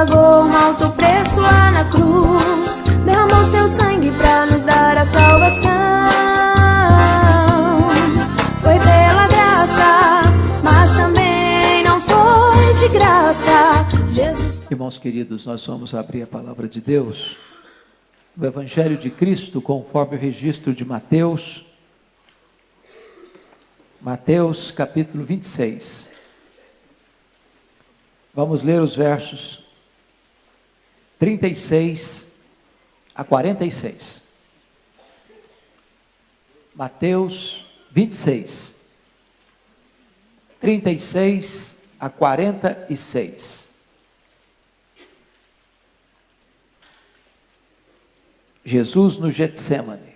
pagou um alto preço lá na cruz, derramou seu sangue pra nos dar a salvação. Foi pela graça, mas também não foi de graça. Jesus... Irmãos queridos, nós vamos abrir a palavra de Deus no Evangelho de Cristo, conforme o registro de Mateus. Mateus capítulo 26. Vamos ler os versos 36 a 46. Mateus 26, 36 a 46. Jesus no Getsêmani.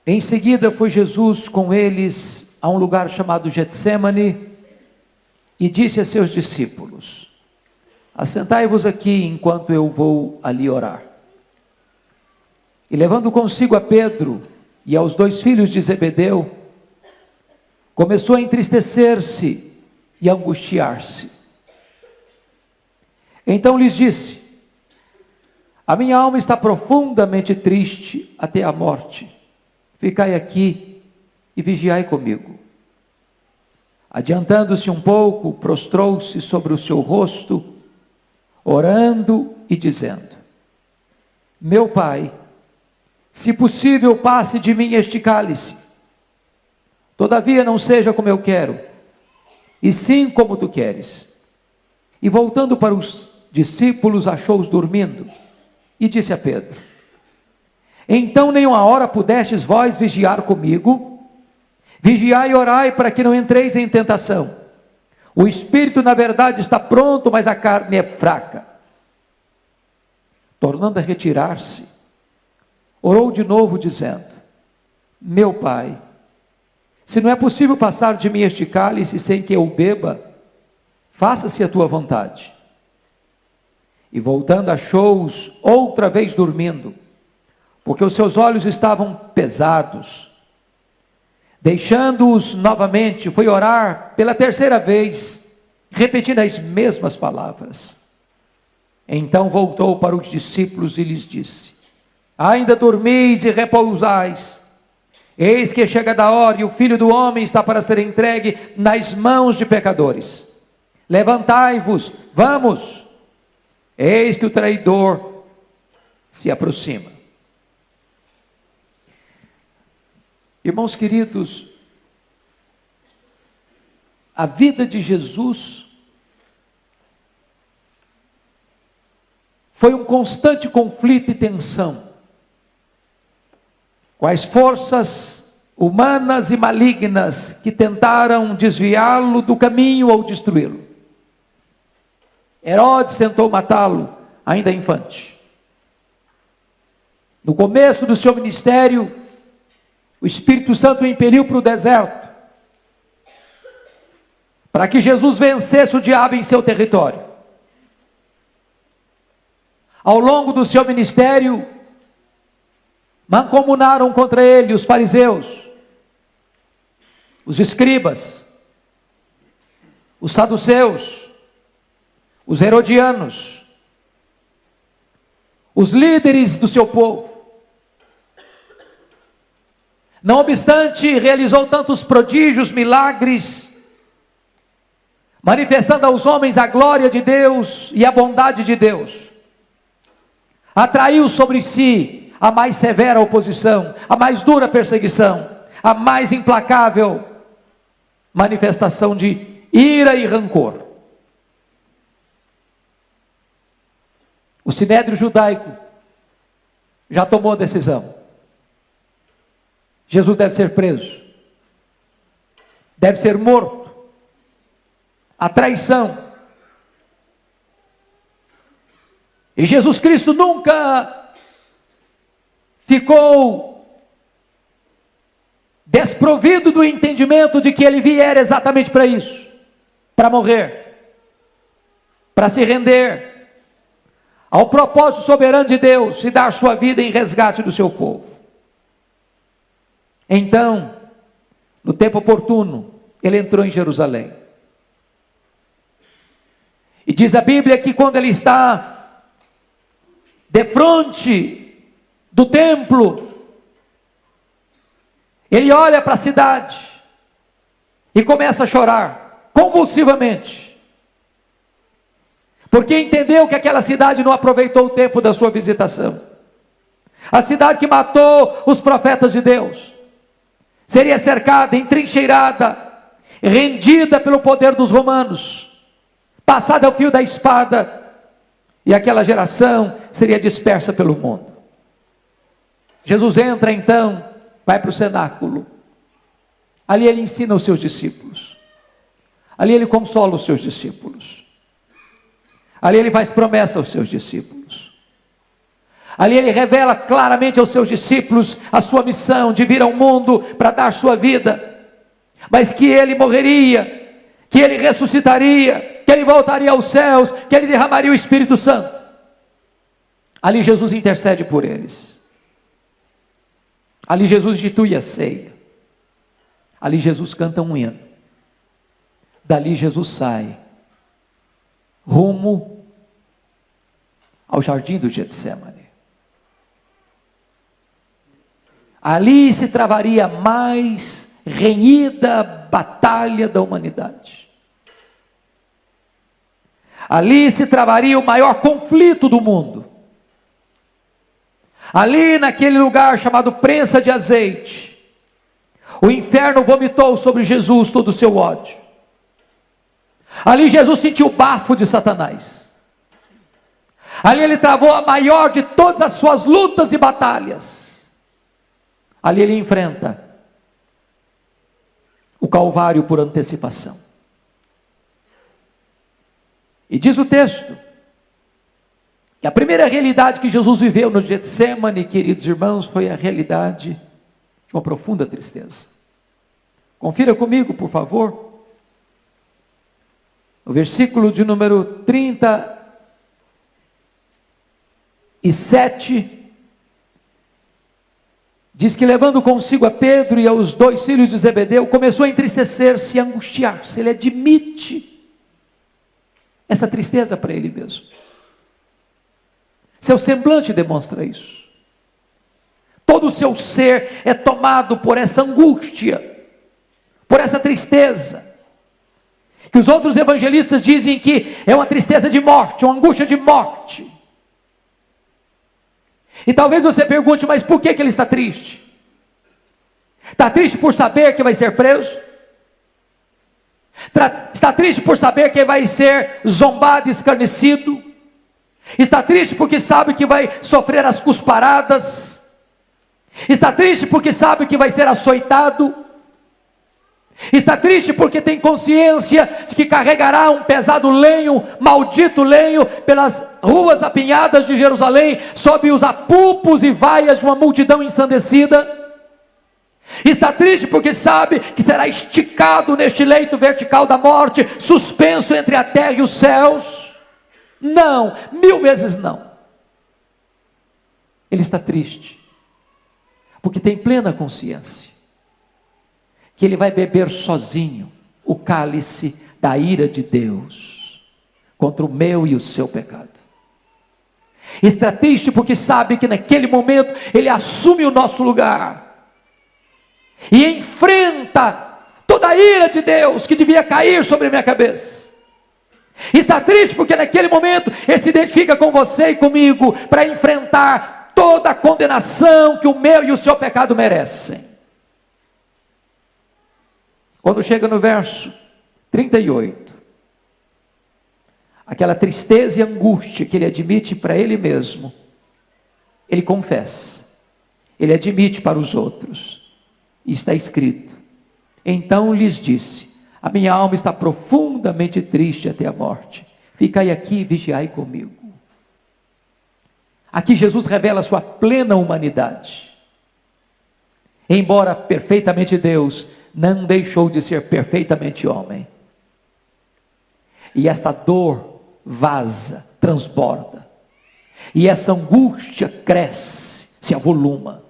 Em seguida foi Jesus com eles a um lugar chamado Getsêmani e disse a seus discípulos: assentai-vos aqui enquanto eu vou ali orar. E levando consigo a Pedro e aos 2 filhos de Zebedeu, começou a entristecer-se e a angustiar-se. Então lhes disse: a minha alma está profundamente triste até a morte. Ficai aqui e vigiai comigo. Adiantando-se um pouco, prostrou-se sobre o seu rosto, orando e dizendo: meu Pai, se possível, passe de mim este cálice. Todavia não seja como eu quero, e sim como tu queres. E voltando para os discípulos, achou-os dormindo, e disse a Pedro: então nem uma hora pudestes vós vigiar comigo? Vigiai e orai para que não entreis em tentação. O espírito na verdade está pronto, mas a carne é fraca. Tornando a retirar-se, orou de novo dizendo: meu Pai, se não é possível passar de mim este cálice sem que eu o beba, faça-se a tua vontade. E voltando achou-os outra vez dormindo, porque os seus olhos estavam pesados. Deixando-os novamente, foi orar pela terceira vez, repetindo as mesmas palavras. Então voltou para os discípulos e lhes disse: ainda dormis e repousais? Eis que chega da hora e o Filho do Homem está para ser entregue nas mãos de pecadores. Levantai-vos, vamos, eis que o traidor se aproxima. Irmãos queridos, a vida de Jesus foi um constante conflito e tensão com as forças humanas e malignas que tentaram desviá-lo do caminho ou destruí-lo. Herodes tentou matá-lo ainda infante. No começo do seu ministério, o Espírito Santo o impeliu para o deserto, para que Jesus vencesse o diabo em seu território. Ao longo do seu ministério, mancomunaram contra ele os fariseus, os escribas, os saduceus, os herodianos, os líderes do seu povo. Não obstante, realizou tantos prodígios, milagres, manifestando aos homens a glória de Deus e a bondade de Deus. Atraiu sobre si a mais severa oposição, a mais dura perseguição, a mais implacável manifestação de ira e rancor. O Sinédrio judaico já tomou a decisão. Jesus deve ser preso, deve ser morto. A traição. E Jesus Cristo nunca ficou desprovido do entendimento de que ele viera exatamente para isso, para morrer, para se render ao propósito soberano de Deus e dar sua vida em resgate do seu povo. Então, no tempo oportuno, ele entrou em Jerusalém. diz a Bíblia que quando ele está defronte do templo, ele olha para a cidade e começa a chorar convulsivamente, porque entendeu que aquela cidade não aproveitou o tempo da sua visitação. A cidade que matou os profetas de Deus seria cercada, entrincheirada, rendida pelo poder dos romanos, passada ao fio da espada, e aquela geração seria dispersa pelo mundo. Jesus entra então, vai para o cenáculo. Ali ele ensina os seus discípulos. Ali ele consola os seus discípulos. Ali ele faz promessa aos seus discípulos. Ali ele revela claramente aos seus discípulos a sua missão de vir ao mundo para dar sua vida, mas que ele morreria, que ele ressuscitaria, que ele voltaria aos céus, que ele derramaria o Espírito Santo. Ali Jesus intercede por eles. Ali Jesus institui a ceia. Ali Jesus canta um hino. Dali Jesus sai rumo ao jardim do Getsemane. Ali se travaria a mais renhida batalha da humanidade. Ali se travaria o maior conflito do mundo. Ali naquele lugar chamado prensa de azeite, o inferno vomitou sobre Jesus todo o seu ódio. Ali Jesus sentiu o bafo de Satanás. Ali ele travou a maior de todas as suas lutas e batalhas. Ali ele enfrenta o Calvário por antecipação. E diz o texto que a primeira realidade que Jesus viveu no Getsemane, queridos irmãos, foi a realidade de uma profunda tristeza. Confira comigo, por favor, no versículo de número 37, diz que levando consigo a Pedro e aos 2 filhos de Zebedeu, começou a entristecer-se e angustiar-se. Ele admite essa tristeza para ele mesmo. Seu semblante demonstra isso. Todo o seu ser é tomado por essa angústia, por essa tristeza, que os outros evangelistas dizem que é uma tristeza de morte, uma angústia de morte. E talvez você pergunte, mas por que ele está triste? Está triste por saber que vai ser preso? Está triste por saber que vai ser zombado e escarnecido? Está triste porque sabe que vai sofrer as cusparadas? Está triste porque sabe que vai ser açoitado? Está triste porque tem consciência de que carregará um pesado lenho, maldito lenho, pelas ruas apinhadas de Jerusalém, sob os apupos e vaias de uma multidão ensandecida? Está triste porque sabe que será esticado neste leito vertical da morte, suspenso entre a terra e os céus? Não, 1000 vezes não. Ele está triste porque tem plena consciência que ele vai beber sozinho o cálice da ira de Deus contra o meu e o seu pecado. Está triste porque sabe que naquele momento ele assume o nosso lugar e enfrenta toda a ira de Deus que devia cair sobre a minha cabeça. Está triste porque naquele momento ele se identifica com você e comigo para enfrentar toda a condenação que o meu e o seu pecado merecem. Quando chega no verso 38, aquela tristeza e angústia que ele admite para ele mesmo, ele confessa, ele admite para os outros, e está escrito: então lhes disse, a minha alma está profundamente triste até a morte, ficai aqui e vigiai comigo. Aqui Jesus revela a sua plena humanidade. Embora perfeitamente Deus, não deixou de ser perfeitamente homem. E esta dor vaza, transborda. E essa angústia cresce, se avoluma.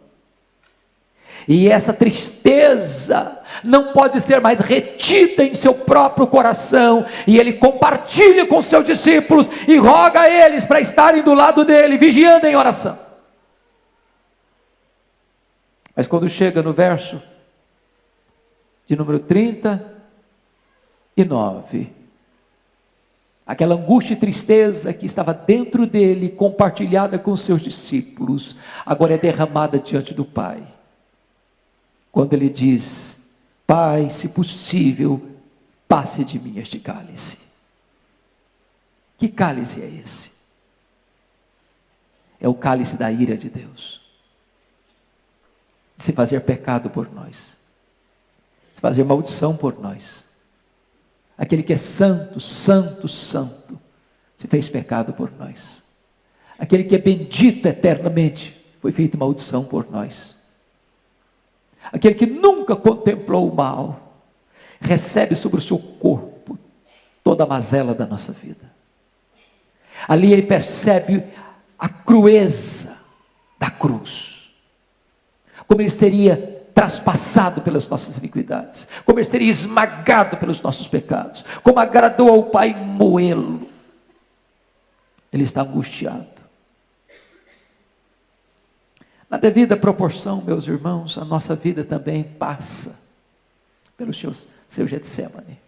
E essa tristeza não pode ser mais retida em seu próprio coração. E ele compartilha com seus discípulos e roga a eles para estarem do lado dele, vigiando em oração. Mas quando chega no verso de número 39, aquela angústia e tristeza que estava dentro dele, compartilhada com seus discípulos, agora é derramada diante do Pai. Quando ele diz: Pai, se possível, passe de mim este cálice. Que cálice é esse? É o cálice da ira de Deus, de se fazer pecado por nós, de se fazer maldição por nós. Aquele que é santo, santo, santo, se fez pecado por nós. Aquele que é bendito eternamente, foi feito maldição por nós. Aquele que nunca contemplou o mal, recebe sobre o seu corpo toda a mazela da nossa vida. Ali ele percebe a crueza da cruz, como ele seria traspassado pelas nossas iniquidades, como ele seria esmagado pelos nossos pecados, como agradou ao Pai moê-lo. Ele está angustiado. Na devida proporção, meus irmãos, a nossa vida também passa pelo seu Getsemane.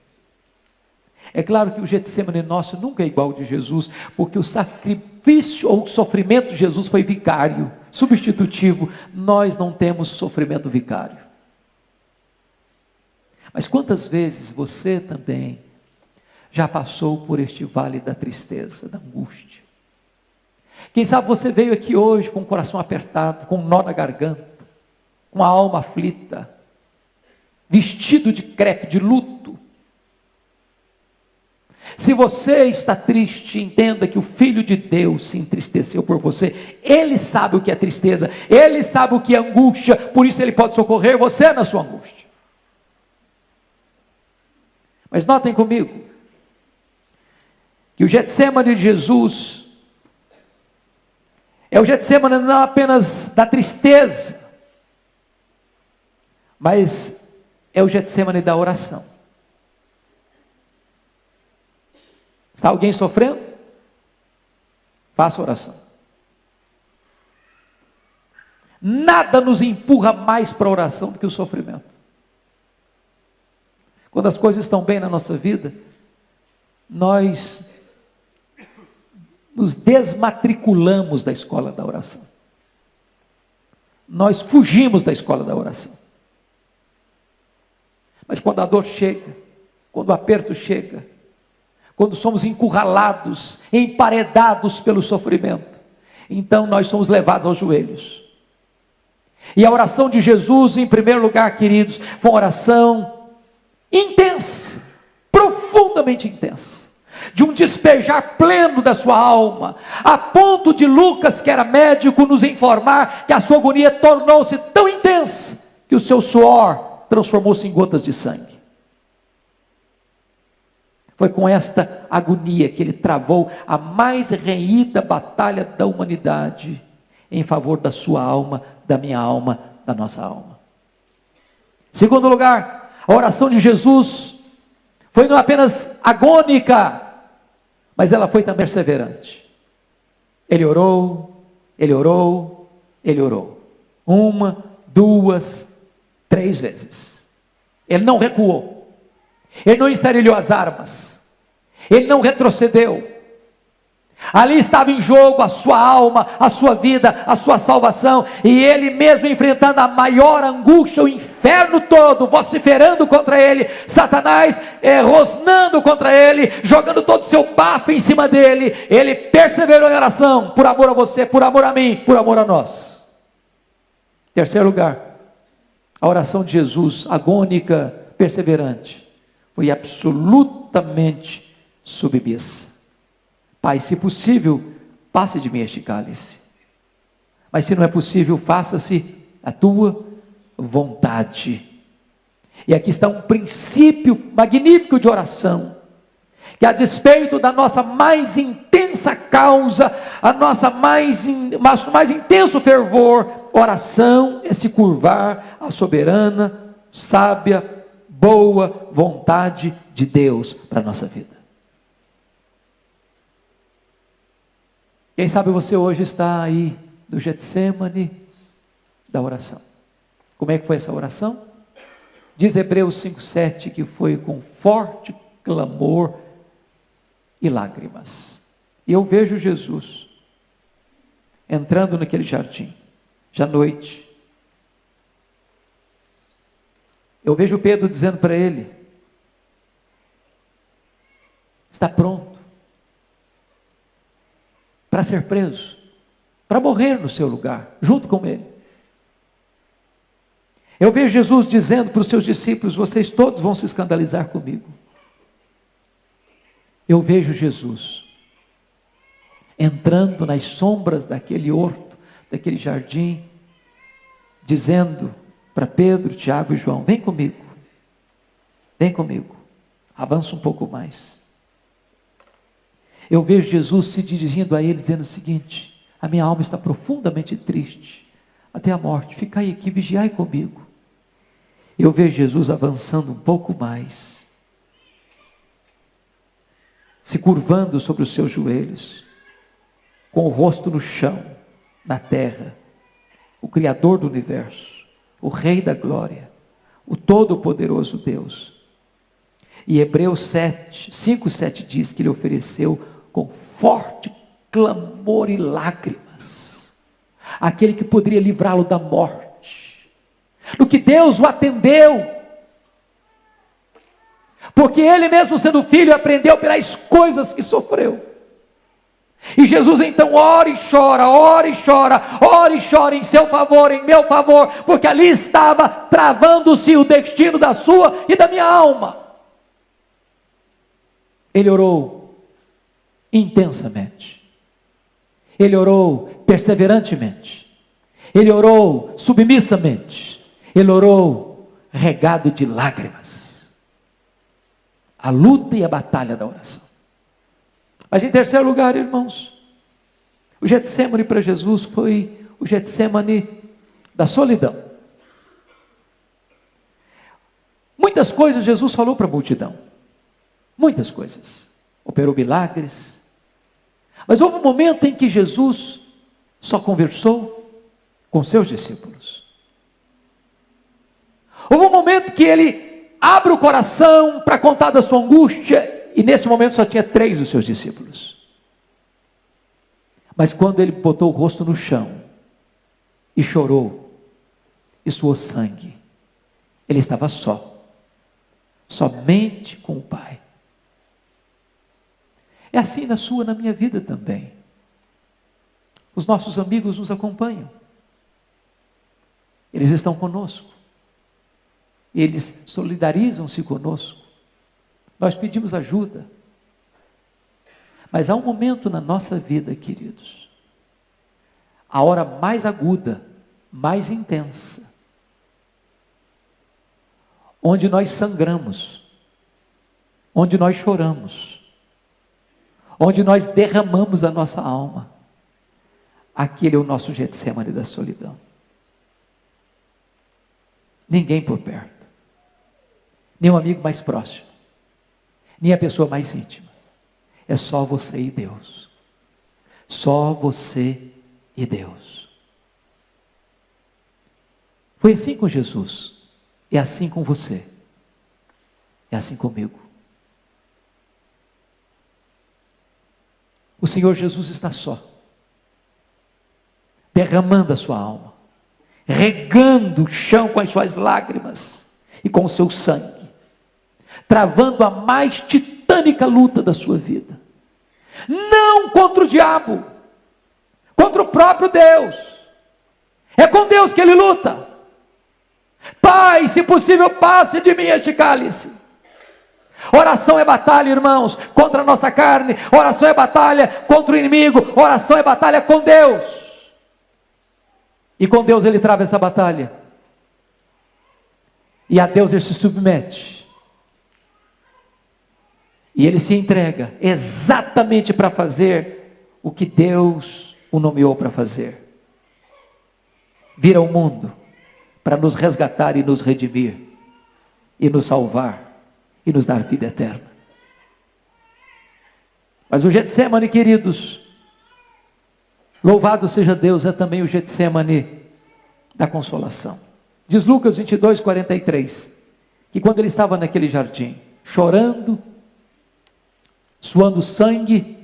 É claro que o Getsemane nosso nunca é igual ao de Jesus, porque o sacrifício ou o sofrimento de Jesus foi vicário, substitutivo. Nós não temos sofrimento vicário. Mas quantas vezes você também já passou por este vale da tristeza, da angústia? Quem sabe você veio aqui hoje com o coração apertado, com um nó na garganta, com a alma aflita, vestido de crepe, de luto. Se você está triste, entenda que o Filho de Deus se entristeceu por você. Ele sabe o que é tristeza, ele sabe o que é angústia, por isso ele pode socorrer você na sua angústia. Mas notem comigo, que o Getsemane de Jesus é o Getsemane não apenas da tristeza, mas é o Getsemane da oração. Está alguém sofrendo? Faça oração. Nada nos empurra mais para a oração do que o sofrimento. Quando as coisas estão bem na nossa vida, nós nos desmatriculamos da escola da oração. Nós fugimos da escola da oração. Mas quando a dor chega, quando o aperto chega, quando somos encurralados, emparedados pelo sofrimento, então nós somos levados aos joelhos. E a oração de Jesus, em primeiro lugar, queridos, foi uma oração intensa, profundamente intensa, de um despejar pleno da sua alma, a ponto de Lucas, que era médico, nos informar que a sua agonia tornou-se tão intensa, que o seu suor transformou-se em gotas de sangue. Foi com esta agonia que ele travou a mais renhida batalha da humanidade, em favor da sua alma, da minha alma, da nossa alma. Segundo lugar, a oração de Jesus foi não apenas agônica, mas ela foi também perseverante. Ele orou, ele orou, ele orou. 1, 2, 3 vezes. Ele não recuou. Ele não estarilhou as armas. Ele não retrocedeu. Ali estava em jogo a sua alma, a sua vida, a sua salvação. E ele mesmo enfrentando a maior angústia, o inferno todo, vociferando contra ele, Satanás rosnando contra ele, jogando todo o seu bafo em cima dele, ele perseverou em oração, por amor a você, por amor a mim, por amor a nós. Terceiro lugar, a oração de Jesus, agônica, perseverante, foi absolutamente submissa. Pai, se possível, passe de mim este cálice. Mas se não é possível, faça-se a tua vontade. E aqui está um princípio magnífico de oração, que a despeito da nossa mais intensa intensa causa, nosso mais intenso fervor. Oração é se curvar à soberana, sábia, boa vontade de Deus para a nossa vida. Quem sabe você hoje está aí no Getsemane da oração. Como é que foi essa oração? Diz Hebreus 5,7 que foi com forte clamor e lágrimas. E eu vejo Jesus entrando naquele jardim, já à noite. Eu vejo Pedro dizendo para ele: está pronto para ser preso, para morrer no seu lugar, junto com ele. Eu vejo Jesus dizendo para os seus discípulos: vocês todos vão se escandalizar comigo. Eu vejo Jesus entrando nas sombras daquele horto, daquele jardim, dizendo para Pedro, Tiago e João: vem comigo, avança um pouco mais. Eu vejo Jesus se dirigindo a eles, dizendo o seguinte: a minha alma está profundamente triste, até a morte, ficai aqui, vigiai comigo. Eu vejo Jesus avançando um pouco mais, se curvando sobre os seus joelhos, com o rosto no chão, na terra, o Criador do universo, o Rei da glória, o Todo-Poderoso Deus. E Hebreus 5:7 diz que ele ofereceu com forte clamor e lágrimas aquele que poderia livrá-lo da morte. No que Deus o atendeu, porque ele mesmo sendo filho aprendeu pelas coisas que sofreu. E Jesus então ora e chora, ora e chora, ora e chora em seu favor, em meu favor, porque ali estava travando-se o destino da sua e da minha alma. Ele orou intensamente, ele orou perseverantemente, ele orou submissamente, ele orou regado de lágrimas. A luta e a batalha da oração. Mas em terceiro lugar, irmãos, o Getsemane para Jesus foi o Getsemane da solidão. Muitas coisas Jesus falou para a multidão, muitas coisas, operou milagres, mas houve um momento em que Jesus só conversou com seus discípulos. Houve um momento que ele abre o coração para contar da sua angústia, e nesse momento só tinha 3 dos seus discípulos. Mas quando ele botou o rosto no chão e chorou e suou sangue, ele estava só, somente com o Pai. É assim na sua, na minha vida também. Os nossos amigos nos acompanham, eles estão conosco, eles solidarizam-se conosco, nós pedimos ajuda, mas há um momento na nossa vida, queridos, a hora mais aguda, mais intensa, onde nós sangramos, onde nós choramos, onde nós derramamos a nossa alma. Aquele é o nosso Getsemane da solidão. Ninguém por perto, nem um amigo mais próximo, nem a pessoa mais íntima. É só você e Deus. Só você e Deus. Foi assim com Jesus, é assim com você, é assim comigo. O Senhor Jesus está só, derramando a sua alma, regando o chão com as suas lágrimas e com o seu sangue, travando a mais titânica luta da sua vida, não contra o diabo, contra o próprio Deus. É com Deus que ele luta. Pai, se possível, passe de mim este cálice. Oração é batalha, irmãos, contra a nossa carne. Oração é batalha contra o inimigo. Oração é batalha com Deus. E com Deus ele trava essa batalha. E a Deus ele se submete. E ele se entrega exatamente para fazer o que Deus o nomeou para fazer: vir ao mundo para nos resgatar e nos redimir, e nos salvar, e nos dar vida eterna. Mas o Getsemane, queridos, louvado seja Deus, é também o Getsemane da consolação. Diz Lucas 22, 43, que quando ele estava naquele jardim, chorando, suando sangue,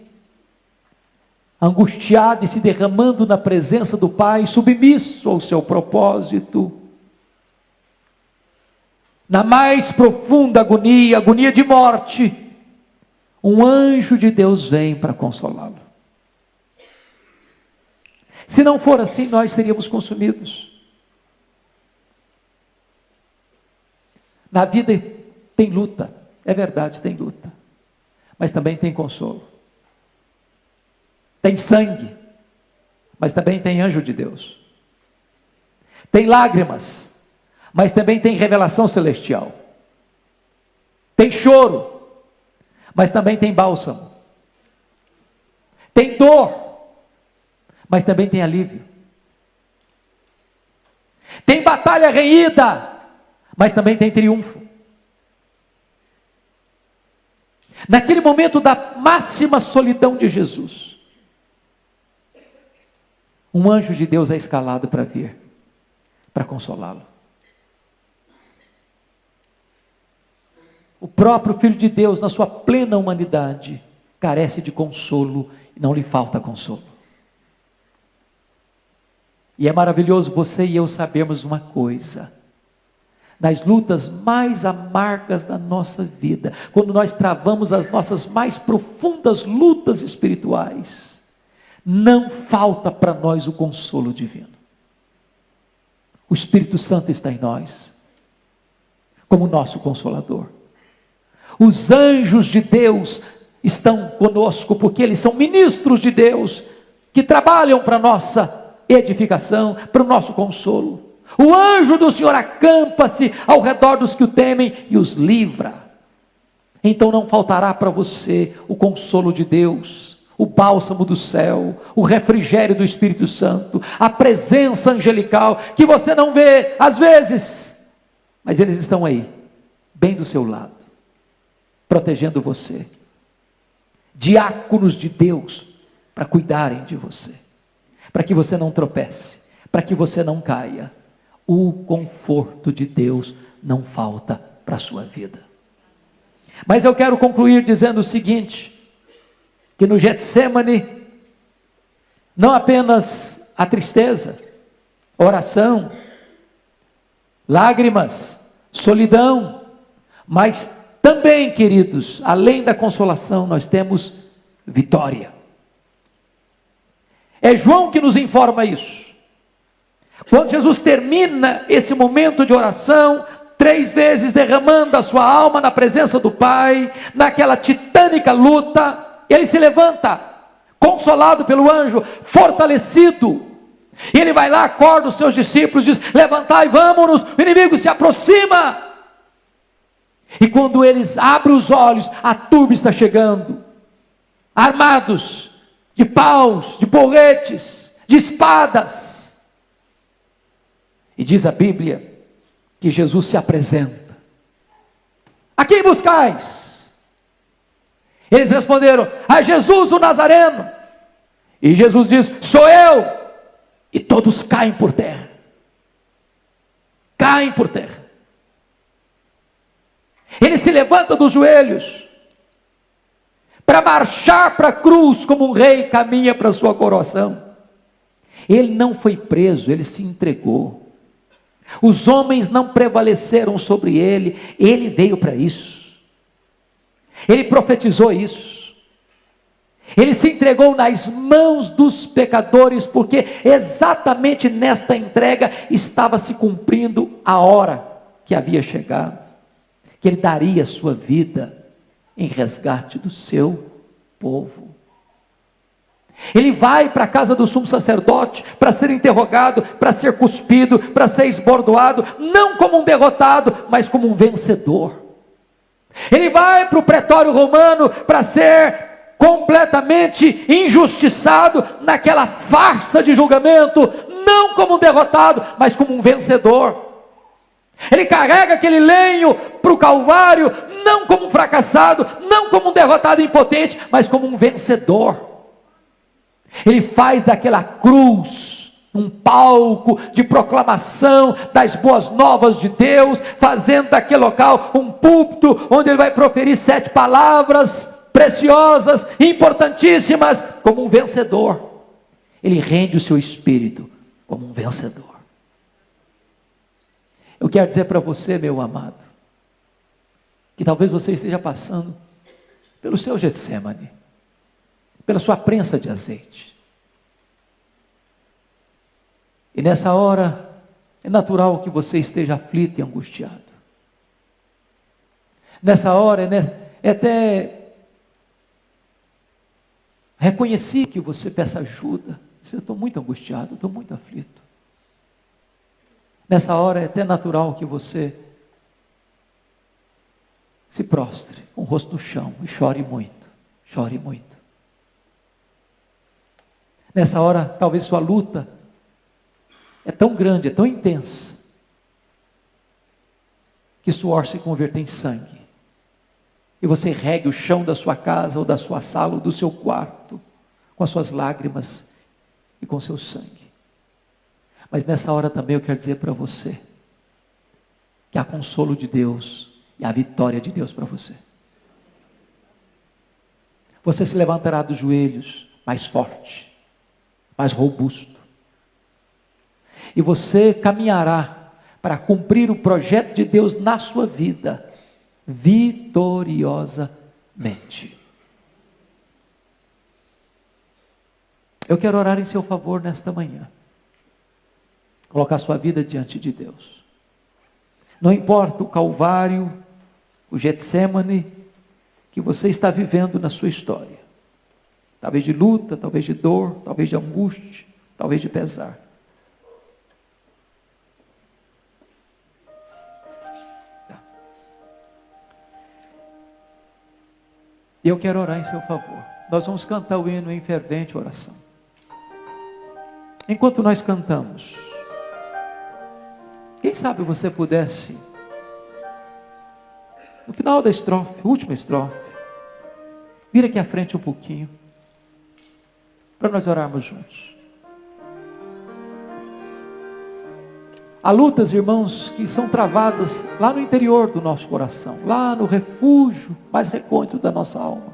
angustiado e se derramando na presença do Pai, submisso ao seu propósito, na mais profunda agonia, agonia de morte, um anjo de Deus vem para consolá-lo. Se não for assim, nós seríamos consumidos. Na vida tem luta, é verdade, tem luta, mas também tem consolo. Tem sangue, mas também tem anjo de Deus. Tem lágrimas, mas também tem revelação celestial. Tem choro, mas também tem bálsamo. Tem dor, mas também tem alívio. Tem batalha renhida, mas também tem triunfo. Naquele momento da máxima solidão de Jesus, um anjo de Deus é escalado para vir, para consolá-lo. O próprio Filho de Deus, na sua plena humanidade, carece de consolo e não lhe falta consolo. E é maravilhoso você e eu sabermos uma coisa: nas lutas mais amargas da nossa vida, quando nós travamos as nossas mais profundas lutas espirituais, não falta para nós o consolo divino. O Espírito Santo está em nós, como nosso consolador. Os anjos de Deus estão conosco, porque eles são ministros de Deus, que trabalham para a nossa edificação, para o nosso consolo. O anjo do Senhor acampa-se ao redor dos que o temem e os livra. Então não faltará para você o consolo de Deus, o bálsamo do céu, o refrigério do Espírito Santo, a presença angelical, que você não vê às vezes, mas eles estão aí, bem do seu lado, protegendo você. Diáconos de Deus, para cuidarem de você, para que você não tropece, para que você não caia. O conforto de Deus não falta para a sua vida. Mas eu quero concluir dizendo o seguinte: que no Getsemane, não apenas a tristeza, oração, lágrimas, solidão, mas também, queridos, além da consolação, nós temos vitória. É João que nos informa isso. Quando Jesus termina esse momento de oração, 3 vezes derramando a sua alma na presença do Pai, naquela titânica luta, ele se levanta, consolado pelo anjo, fortalecido. E ele vai lá, acorda os seus discípulos, diz: levantai, vamos-nos, o inimigo se aproxima. E quando eles abrem os olhos, a turba está chegando, armados de paus, de porretes, de espadas. E diz a Bíblia que Jesus se apresenta: a quem buscais? Eles responderam: a Jesus o Nazareno. E Jesus diz: sou eu. E todos caem por terra. Caem por terra. Ele se levanta dos joelhos para marchar para a cruz como um rei caminha para a sua coroação. Ele não foi preso, ele se entregou. Os homens não prevaleceram sobre ele, ele veio para isso. Ele profetizou isso. Ele se entregou nas mãos dos pecadores, porque exatamente nesta entrega estava se cumprindo a hora que havia chegado, que ele daria sua vida em resgate do seu povo. Ele vai para a casa do sumo sacerdote para ser interrogado, para ser cuspido, para ser esbordoado, não como um derrotado, mas como um vencedor. Ele vai para o pretório romano para ser completamente injustiçado naquela farsa de julgamento, não como um derrotado, mas como um vencedor. Ele carrega aquele lenho para o Calvário, não como um fracassado, não como um derrotado impotente, mas como um vencedor. Ele faz daquela cruz um palco de proclamação das boas novas de Deus, fazendo daquele local um púlpito, onde ele vai proferir 7 palavras preciosas, importantíssimas, como um vencedor. Ele rende o seu espírito como um vencedor. Eu quero dizer para você, meu amado, que talvez você esteja passando pelo seu Getsemane, pela sua prensa de azeite. E nessa hora, é natural que você esteja aflito e angustiado. Nessa hora, é até reconhecer que você peça ajuda. Eu estou muito angustiado, estou muito aflito. Nessa hora é até natural que você se prostre com o rosto no chão e chore muito, chore muito. Nessa hora, talvez sua luta é tão grande, é tão intensa, que suor se converta em sangue. E você regue o chão da sua casa, ou da sua sala, ou do seu quarto, com as suas lágrimas e com seu sangue. Mas nessa hora também eu quero dizer para você, que há consolo de Deus, e há vitória de Deus para você. Você se levantará dos joelhos mais forte, mais robusto. E você caminhará para cumprir o projeto de Deus na sua vida, vitoriosamente. Eu quero orar em seu favor nesta manhã. Colocar sua vida diante de Deus. Não importa o Calvário, o Getsemane que você está vivendo na sua história. Talvez de luta, talvez de dor, talvez de angústia, talvez de pesar. E eu quero orar em seu favor. Nós vamos cantar o hino em fervente oração. Enquanto nós cantamos, quem sabe você pudesse, no final da estrofe, última estrofe, vir aqui à frente um pouquinho, para nós orarmos juntos. Há lutas, irmãos, que são travadas lá no interior do nosso coração, lá no refúgio mais recôndito da nossa alma.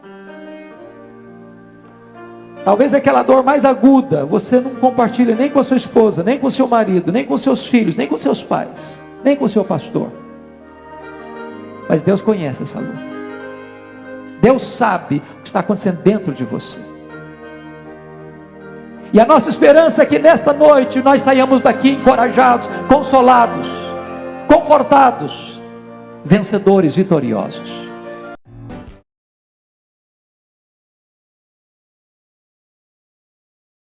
Talvez aquela dor mais aguda, você não compartilha nem com a sua esposa, nem com o seu marido, nem com seus filhos, nem com seus pais, nem com o seu pastor. Mas Deus conhece essa luta. Deus sabe o que está acontecendo dentro de você. E a nossa esperança é que nesta noite nós saiamos daqui encorajados, consolados, confortados, vencedores, vitoriosos.